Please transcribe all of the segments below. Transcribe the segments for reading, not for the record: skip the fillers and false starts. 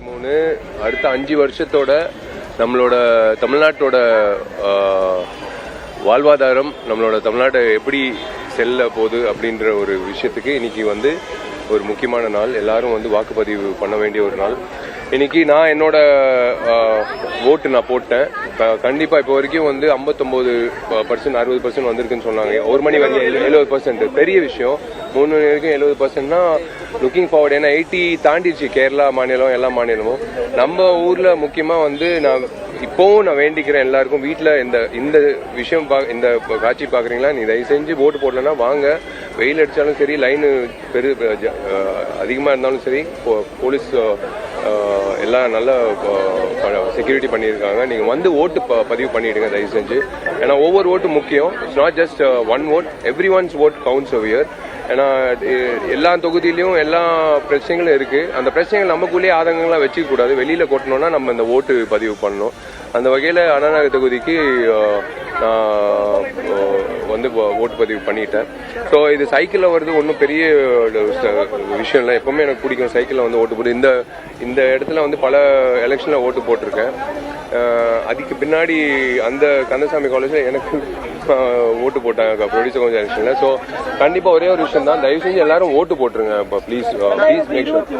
2023 அடுத்த 5 வருஷத்தோட நம்மளோட தமிழ்நாட்டோட வாழ்வாதாரம், நம்மளோட தமிழ்நாட்டை எப்படி செல்ல போகுது அப்படின்ற ஒரு விஷயத்துக்கு இன்னைக்கு வந்து ஒரு முக்கியமான நாள். எல்லாரும் வந்து வாக்குப்பதிவு பண்ண வேண்டிய ஒரு நாள். இன்னைக்கு நான் என்னோட ஓட்டு நான் போட்டேன். கண்டிப்பா இப்போ வரைக்கும் வந்து 59% 60% வந்திருக்குன்னு சொன்னாங்க. 1 மணி வரைக்கும் 70%, பெரிய விஷயம். 3 மணி வரைக்கும் 70%னா லுக்கிங் ஃபார்வர்ட். ஏன்னா 80 தாண்டிடுச்சு கேரளா மாநிலம், எல்லா மாநிலமும். நம்ம ஊர்ல முக்கியமா வந்து நான் இப்போவும் நான் வேண்டிக்கிறேன் எல்லாருக்கும், வீட்டில் இந்த விஷயம் இந்த காட்சி பார்க்குறீங்களா, நீ தயவு செஞ்சு ஓட்டு போடலன்னா வாங்க. வெயில் அடித்தாலும் சரி, லைனு அதிகமாக இருந்தாலும் சரி, போலீஸ் எல்லாம் நல்ல செக்யூரிட்டி பண்ணியிருக்காங்க. நீங்கள் வந்து ஓட்டு பதிவு பண்ணிவிடுங்க தயவு செஞ்சு. ஏன்னா ஒவ்வொரு ஓட்டும் முக்கியம். It's not just one vote, everyone's vote counts over year. ஏன்னா எல்லா தொகுதியிலையும் எல்லா பிரச்சனைகளும் இருக்கு. அந்த பிரச்சனைகள் நமக்குள்ளேயே ஆதங்கங்களாக வச்சுக்க கூடாது. வெளியில கொட்டணும்னா நம்ம இந்த ஓட்டு பதிவு பண்ணணும். அந்த வகையில் அண்ணாநகர் தொகுதிக்கு நான் வந்து ஓட்டு பதிவு பண்ணிட்டேன். ஸோ இது சைக்கிளில் வருது, ஒன்றும் பெரிய விஷயம் இல்லை. எப்பவுமே எனக்கு பிடிக்கும் சைக்கிளில் வந்து ஓட்டு போட்டு. இந்த இடத்துல வந்து பல எலெக்ஷனில் ஓட்டு போட்டிருக்கேன். அதுக்கு பின்னாடி அந்த கந்தசாமி காலேஜில் எனக்கு ஓட்டு போட்டாங்க ப்ரொடியூசர் கொஞ்சம் எலெக்ஷனில். ஸோ கண்டிப்பாக ஒரே ஒரு விஷயம் தான், தயவு செஞ்சு எல்லாரும் ஓட்டு போட்டுருங்க. இப்போ ப்ளீஸ் மேக் ஷூர்.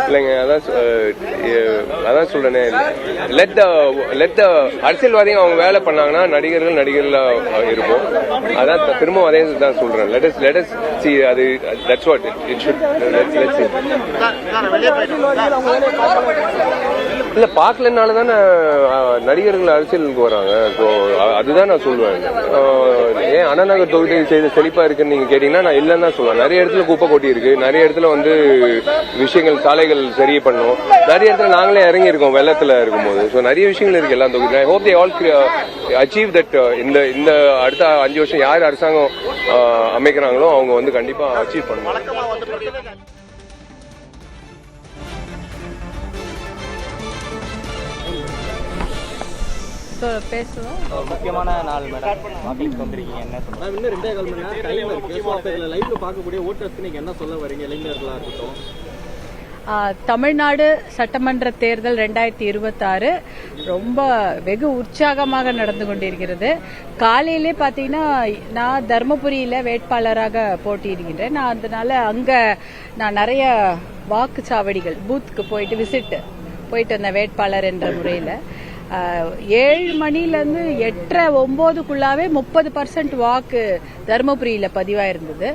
இல்லைங்க, அதான் சொல்றேனே, லெட் அரசியல்வாதிகள் அவங்க வேலை பண்ணாங்கன்னா நடிகர்களா இருப்போம். அதான் திரும்ப அதே தான் சொல்றேன். லெட் அஸ் see அது that's what it should. let's see. இல்ல பார்க்கலனால தானே நடிகர்கள் அரசியலுக்கு வராங்க. ஸோ அதுதான் நான் சொல்லுவேன். ஏன் அண்ணாநகர் தொகுதி செய்த செழிப்பா இருக்குன்னு நீங்க கேட்டீங்கன்னா நான் இல்லைன்னு தான் சொல்லுவேன். நிறைய இடத்துல குப்பை கொட்டி இருக்கு, நிறைய இடத்துல வந்து விஷயங்கள் சாலைகள் சரி பண்ணும், நிறைய இடத்துல நாங்களே இறங்கி இருக்கோம் வெள்ளத்துல இருக்கும்போது. ஸோ நிறைய விஷயங்கள் இருக்கு எல்லா தொகுதியும். I hope they all achieve that. இந்த அடுத்த 5 வருஷம் யார் அரசாங்கம் அமைக்கிறாங்களோ அவங்க வந்து கண்டிப்பா அச்சீவ் பண்ணுவாங்க. முக்கியமான நாள் மேடம், வாக்களிக்க வந்திருக்கீங்க. என்ன சொல்லுங்க? இன்னும் 2.25 மணி நேரம் டைம் இருக்கு. ஸோ அப்போ இதில் லைவ்ல பார்க்கக்கூடிய ஓட்டர்ஸ்க்கு நீங்க என்ன சொல்ல வரீங்க? இளைஞர்களாக இருக்கட்டும். தமிழ்நாடு சட்டமன்ற தேர்தல் 2026 ரொம்ப வெகு உற்சாகமாக நடந்து கொண்டிருக்கிறது. காலையிலே பார்த்தீங்கன்னா நான் தர்மபுரியில வேட்பாளராக போட்டியிடுகின்றேன். நான் அதனால நான் நிறைய வாக்குச்சாவடிகள் பூத்துக்கு போயிட்டு வந்த வேட்பாளர் என்ற முறையில் 7 மணிலேருந்து 8:30-9க்குள்ளாவே 30% வாக்கு தருமபுரியில பதிவாயிருந்தது.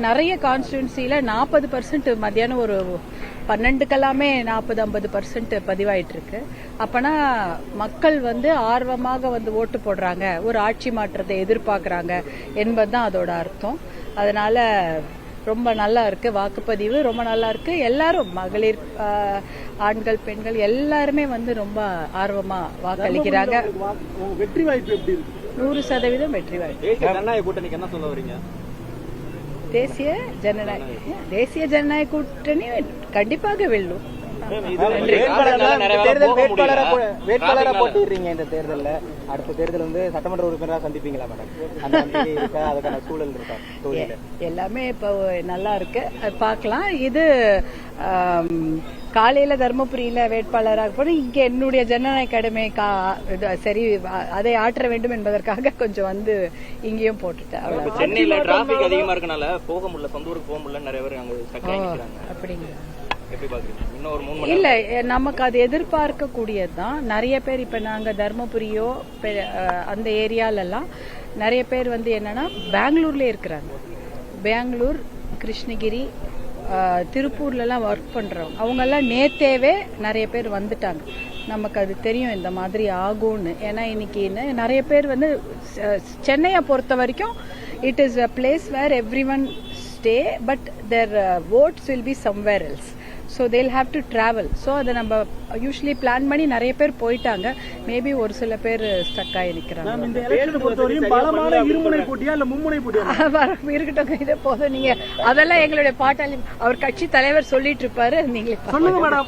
நிறைய கான்ஸ்டிடுவன்சியில 40%, மத்தியானம் ஒரு 12க்கெல்லாமே 40-50% பதிவாயிட்டு இருக்கு. அப்பனா மக்கள் வந்து ஆர்வமாக வந்து ஓட்டு போடுறாங்க, ஒரு ஆட்சி மாற்றத்தை எதிர்பார்க்கறாங்க என்பதுதான் அதோட அர்த்தம். அதனால ரொம்ப நல்லா இருக்கு, வாக்குப்பதிவு ரொம்ப நல்லா இருக்கு. எல்லாரும் மகளிர், ஆண்கள், பெண்கள் எல்லாருமே வந்து ரொம்ப ஆர்வமா வாக்களிக்கிறாங்க. வெற்றி வாய்ப்பு எப்படி இருக்கு? 100% வெற்றி வாய்ப்பு. ஜனநாயக கூட்டணிக்கு என்ன சொல்ல வரீங்க? தேசிய ஜனநாயக கூட்டணி கண்டிப்பாக வெல்லும். வேட்பாளரா போட்டிடுறீங்க இந்த தேர்தல்ல. அடுத்த தேர்தல் வந்து சட்டமன்ற உறுப்பினரா சந்திப்பீங்களா மேடம்? அதுக்கான சூழல் இருக்கா? எல்லாமே இப்போ நல்லா இருக்கு, பார்க்கலாம். இது காலையில தர்மபுரியில வேட்பாளராக போன இங்க என்னுடைய ஜனநாயக கடமை சரி அதை ஆற்ற வேண்டும் என்பதற்காக கொஞ்சம் வந்து இங்கேயும் போட்டுட்டேன். சென்னையில டிராபிக் அதிகமா இருக்கனால போக முடியல, சொந்த ஊருக்கு போக முடியல, நிறைய பேர் அங்க அப்படிங்களா? இல்ல, நமக்கு அது எதிர்பார்க்க கூடியதுதான். நிறைய பேர் இப்ப நாங்க தர்மபுரியோ அந்த ஏரியாலெல்லாம் நிறைய பேர் வந்து என்னன்னா பெங்களூர்ல இருக்கிறாங்க. பெங்களூர், கிருஷ்ணகிரி, திருப்பூர்ல எல்லாம் ஒர்க் பண்றவங்க அவங்க எல்லாம் நேத்தேவே நிறைய பேர் வந்துட்டாங்க. நமக்கு அது தெரியும் இந்த மாதிரி ஆகும்னு. ஏன்னா இன்னைக்கு நிறைய பேர் வந்து சென்னையை பொறுத்த வரைக்கும் it is a place where everyone stay, but their votes will be somewhere else. So they'll have to travel. So அதை நம்ம யூஸ்வலி பிளான் பண்ணி நிறைய பேர் போயிட்டாங்க. மேபி ஒரு சில பேர் ஸ்டக் ஆகி நிற்கிறாங்க. இருக்கட்டும், இதே போதும். நீங்க அதெல்லாம் எங்களுடைய பாட்டாளி அவர் கட்சி தலைவர் சொல்லிட்டு இருப்பாரு, நீங்களே சொல்லுங்க மேடம்.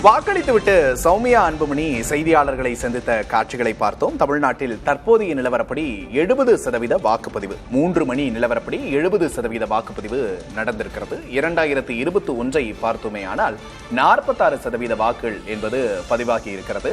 வாக்களித்துவிட்டு சௌமியா அன்புமணி செய்தியாளர்களை சந்தித்த காட்சிகளை பார்த்தோம். தமிழ்நாட்டில் தற்போதைய நிலவரப்படி 70% வாக்குப்பதிவு, 3 மணி நிலவரப்படி 70% வாக்குப்பதிவு நடந்திருக்கிறது. 2021 பார்த்தோமே ஆனால் 46% வாக்குகள் என்பது பதிவாகி இருக்கிறது.